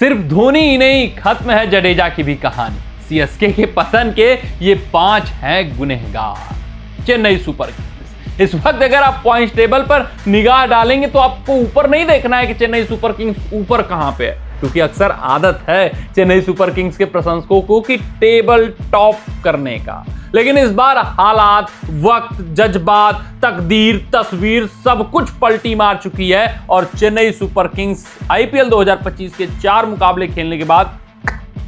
सिर्फ धोनी ही नहीं, खत्म है जडेजा की भी कहानी। सीएसके के पतन के ये 5 हैं गुनहगार। Chennai super Kings. इस वक्त अगर आप पॉइंट टेबल पर निगाह डालेंगे तो आपको ऊपर नहीं देखना है कि चेन्नई सुपर किंग्स ऊपर कहां पे है, क्योंकि अक्सर आदत है चेन्नई सुपर किंग्स के प्रशंसकों को कि टेबल टॉप करने का। लेकिन इस बार हालात, वक्त, जज्बात, तकदीर, तस्वीर सब कुछ पलटी मार चुकी है और चेन्नई सुपर किंग्स आईपीएल 2025 के 4 मुकाबले खेलने के बाद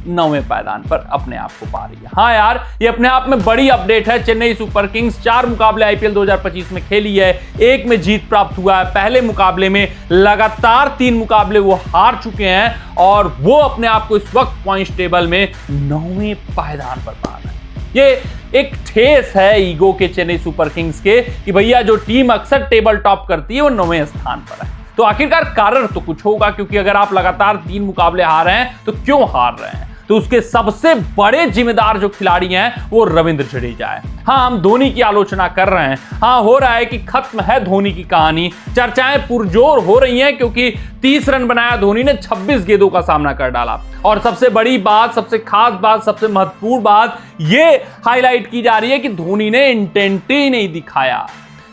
9वें पायदान पर अपने आप को पा रही है। हाँ यार, ये अपने आप में बड़ी अपडेट है। चेन्नई सुपर किंग्स 4 मुकाबले आईपीएल 2025 में खेली है, 1 में जीत प्राप्त हुआ है। पहले मुकाबले में लगातार 3 मुकाबले वो हार चुके हैं और वो अपने आप को इस वक्त पॉइंट टेबल में 9वें पायदान पर पा रहे हैं। ये एक ठेस है ईगो के चेन्नई सुपर किंग्स के कि भैया जो टीम अक्सर टेबल टॉप करती है वो 9वें स्थान पर है। तो आखिरकार कारण तो कुछ होगा, क्योंकि अगर आप लगातार 3 मुकाबले हार रहे हैं तो क्यों हार रहे हैं? तो उसके सबसे बड़े जिम्मेदार जो खिलाड़ी हैं वो रविंद्र जडेजा है। हाँ, हम धोनी की आलोचना कर रहे हैं। हाँ, हो रहा है कि खत्म है धोनी की कहानी। चर्चाएं पुरजोर हो रही हैं क्योंकि 30 रन बनाया धोनी ने, 26 गेंदों का सामना कर डाला। और सबसे बड़ी बात, सबसे खास बात, सबसे महत्वपूर्ण बात ये हाईलाइट की जा रही है कि धोनी ने इंटेंट ही नहीं दिखाया।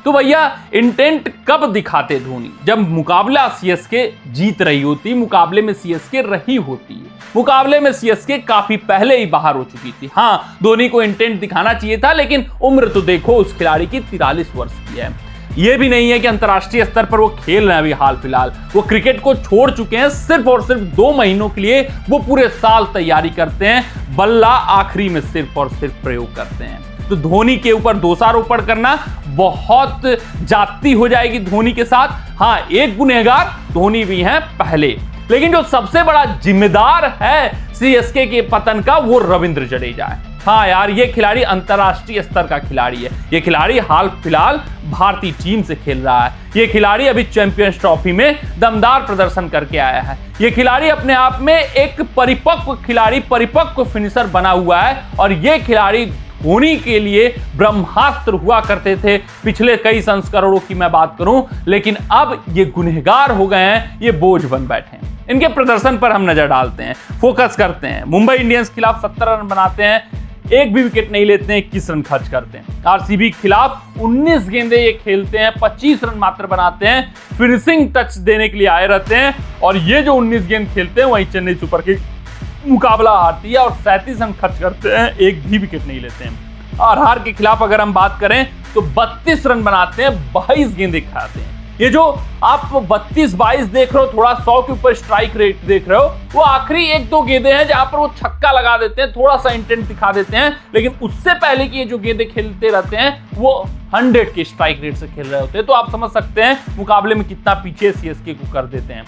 तो भैया इंटेंट कब दिखाते धोनी? जब मुकाबला सीएसके जीत रही होती, मुकाबले में सीएसके रही होती है। मुकाबले में सीएसके काफी पहले ही बाहर हो चुकी थी। हाँ, धोनी को इंटेंट दिखाना चाहिए था, लेकिन उम्र तो देखो उस खिलाड़ी की 43 वर्ष की है। ये भी नहीं है कि अंतर्राष्ट्रीय स्तर पर वो खेल रहे हैं अभी हाल फिलहाल। वो क्रिकेट को छोड़ चुके हैं, सिर्फ और सिर्फ 2 महीनों के लिए वो पूरे साल तैयारी करते हैं, बल्ला आखिरी में सिर्फ और सिर्फ प्रयोग करते हैं। तो धोनी के ऊपर दोषारोपण करना बहुत जाती हो जाएगी धोनी के साथ। हाँ, एक गुनहगार धोनी भी हैं पहले, लेकिन जो सबसे बड़ा जिम्मेदार है सीएसके के पतन का वो रविंद्र जडेजा है। हाँ यार, ये खिलाड़ी अंतर्राष्ट्रीय स्तर का खिलाड़ी है। ये खिलाड़ी हाल फिलहाल भारतीय टीम से खेल रहा है। ये खिलाड़ी अभी चैंपियंस ट्रॉफी में दमदार प्रदर्शन करके आया है। ये खिलाड़ी अपने आप में एक परिपक्व खिलाड़ी, परिपक्व फिनिशर बना हुआ है और ये खिलाड़ी धोनी के लिए ब्रह्मास्त्र हुआ करते थे पिछले कई संस्करणों की मैं बात करूं, लेकिन अब ये गुनहगार हो गए हैं, ये बोझ बन बैठे हैं। इनके प्रदर्शन पर हम नजर डालते हैं, फोकस करते हैं। मुंबई इंडियंस के खिलाफ 70 रन बनाते हैं, 1 भी विकेट नहीं लेते हैं, 21 रन खर्च करते हैं। आरसीबी के खिलाफ 19 गेंदें ये खेलते हैं, 25 रन मात्र बनाते हैं, फिनिशिंग टच देने के लिए आए रहते हैं और ये जो 19 गेंद खेलते हैं वहीं चेन्नई सुपर किंग्स मुकाबला हारती है और 37 रन खर्च करते हैं, 1 भी विकेट नहीं लेते हैं। आरआर के खिलाफ अगर हम बात करें तो 32 रन बनाते हैं, 22 गेंदें खाते हैं। ये जो आप 32-22 देख रहे हो, थोड़ा 100 के ऊपर स्ट्राइक रेट देख रहे हो, वो आखिरी 1-2 गेंदें हैं जहां पर वो छक्का लगा देते हैं, थोड़ा सा इंटेंट दिखा देते हैं, लेकिन उससे पहले की ये जो गेंदें खेलते रहते हैं वो 100 के स्ट्राइक रेट से खेल रहे होते हैं। तो आप समझ सकते हैं मुकाबले में कितना पीछे सीएसके को कर देते हैं।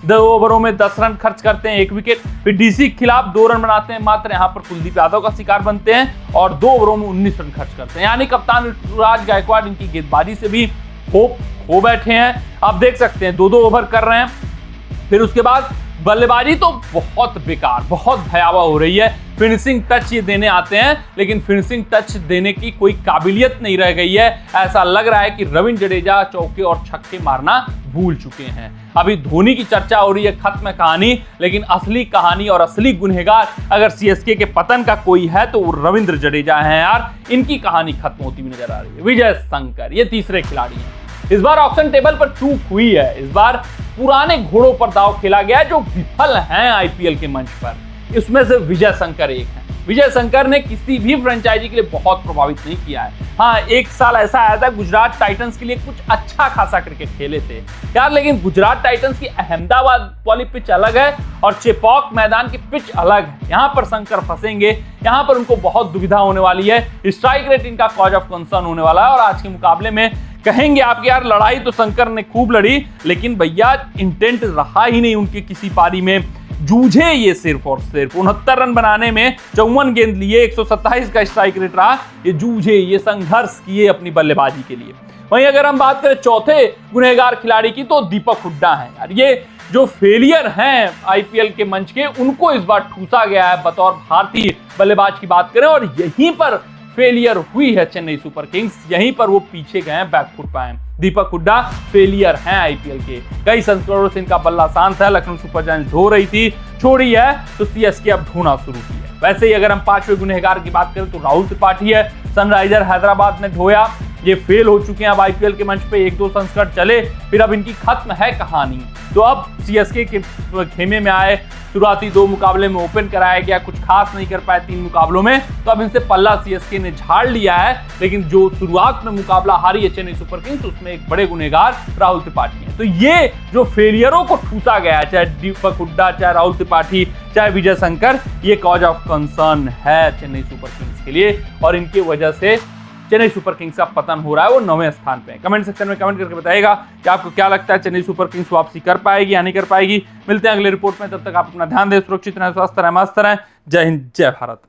2 ओवरों में 10 रन खर्च करते हैं, 1 विकेट। फिर डीसी के खिलाफ 2 रन बनाते हैं मात्र, यहाँ पर कुलदीप यादव का शिकार बनते हैं और 2 ओवरों में 19 रन खर्च करते हैं। यानी कप्तान ऋतुराज गायकवाड़ इनकी गेंदबाजी से भी हो बैठे हैं। आप देख सकते हैं 2-2 ओवर कर रहे हैं। फिर उसके बाद बल्लेबाजी तो बहुत बेकार, बहुत भयावह हो रही है। फिनिशिंग टच ये देने आते हैं, लेकिन फिनिशिंग टच देने की कोई काबिलियत नहीं रह गई है। ऐसा लग रहा है कि रविंद्र जडेजा चौके और छक्के मारना भूल चुके हैं। अभी धोनी की चर्चा हो रही है, खत्म है कहानी, लेकिन असली कहानी और असली गुनहगार अगर सीएसके के पतन का कोई है तो वो रविंद्र जडेजा है यार। इनकी कहानी खत्म होती हुई नजर आ रही है। विजय शंकर ये तीसरे खिलाड़ी हैं। इस बार ऑक्शन टेबल पर चूक हुई है। इस बार पुराने घोड़ों पर दांव खेला गया जो विफल हैं आईपीएल के मंच पर। इसमें से विजय शंकर एक है। विजय शंकर ने किसी भी फ्रेंचाइजी के लिए बहुत प्रभावित नहीं किया है। हाँ, 1 साल ऐसा आया था गुजरात टाइटंस के लिए कुछ अच्छा खासा क्रिकेट खेले थे यार, लेकिन गुजरात टाइटंस की अहमदाबाद वाली पिच अलग है और चेपॉक मैदान की पिच अलग है। यहाँ पर शंकर फंसेंगे, यहाँ पर उनको बहुत दुविधा होने वाली है। स्ट्राइक रेट इनका कॉज ऑफ कंसर्न होने वाला है और आज के मुकाबले में कहेंगे आप यार लड़ाई तो शंकर ने खूब लड़ी, लेकिन भैया इंटेंट रहा ही नहीं उनकी किसी पारी में। जूझे ये सिर्फ और सिर्फ 69 रन बनाने में, 54 गेंद लिए, 127 का स्ट्राइक रेट रहा। ये जूझे, ये संघर्ष किए अपनी बल्लेबाजी के लिए। वहीं अगर हम बात करें चौथे गुनहगार खिलाड़ी की तो दीपक हुड्डा है यार। ये जो फेलियर हैं आईपीएल के मंच के, उनको इस बार ठूसा गया है बतौर भारतीय बल्लेबाज की बात करें और यहीं पर फेलियर हुई है चेन्नई सुपर किंग्स, यहीं पर वो पीछे गए हैं, बैकफुट पे हैं। दीपक हुड्डा फेलियर हैं आईपीएल के, कई संस्करणों से इनका बल्ला शांत है। लखनऊ सुपर जायंट्स धो रही थी, छोड़ी है, तो सीएसके अब ढूंढना शुरू की है। वैसे ही अगर हम पांचवें गुनहगार की बात करें तो राहुल त्रिपाठी है। सनराइजर हैदराबाद ने ढोया, ये फेल हो चुके हैं अब आईपीएल के मंच पे, 1-2 संस्करण चले, फिर अब इनकी खत्म है कहानी। तो अब सीएसके के खेमे में आए, शुरुआती 2 मुकाबले में ओपन कराया गया, कुछ खास नहीं कर पाए 3 मुकाबलों में, तो अब इनसे पल्ला सीएसके ने झाड़ लिया है। लेकिन जो शुरुआत में मुकाबला हारी है चेन्नई सुपर किंग्स, उसमें एक बड़े गुनहगार राहुल त्रिपाठी हैं। तो ये जो फेलियरों को ठूसा गया है, चाहे दीपक हुड्डा, चाहे राहुल त्रिपाठी, चाहे विजय शंकर, ये कॉज ऑफ कंसर्न है चेन्नई सुपर किंग्स के लिए, और इनकी वजह से चेन्नई सुपर किंग्स का पतन हो रहा है, वो 9वें स्थान पे है। कमेंट सेक्शन में कमेंट करके बताइएगा कि आपको क्या लगता है, चेन्नई सुपर किंग्स वापसी कर पाएगी या नहीं कर पाएगी। मिलते हैं अगले रिपोर्ट में, तब तक आप अपना ध्यान दें, सुरक्षित रहें, स्वस्थ रहें, मस्त रहें। जय हिंद, जय भारत।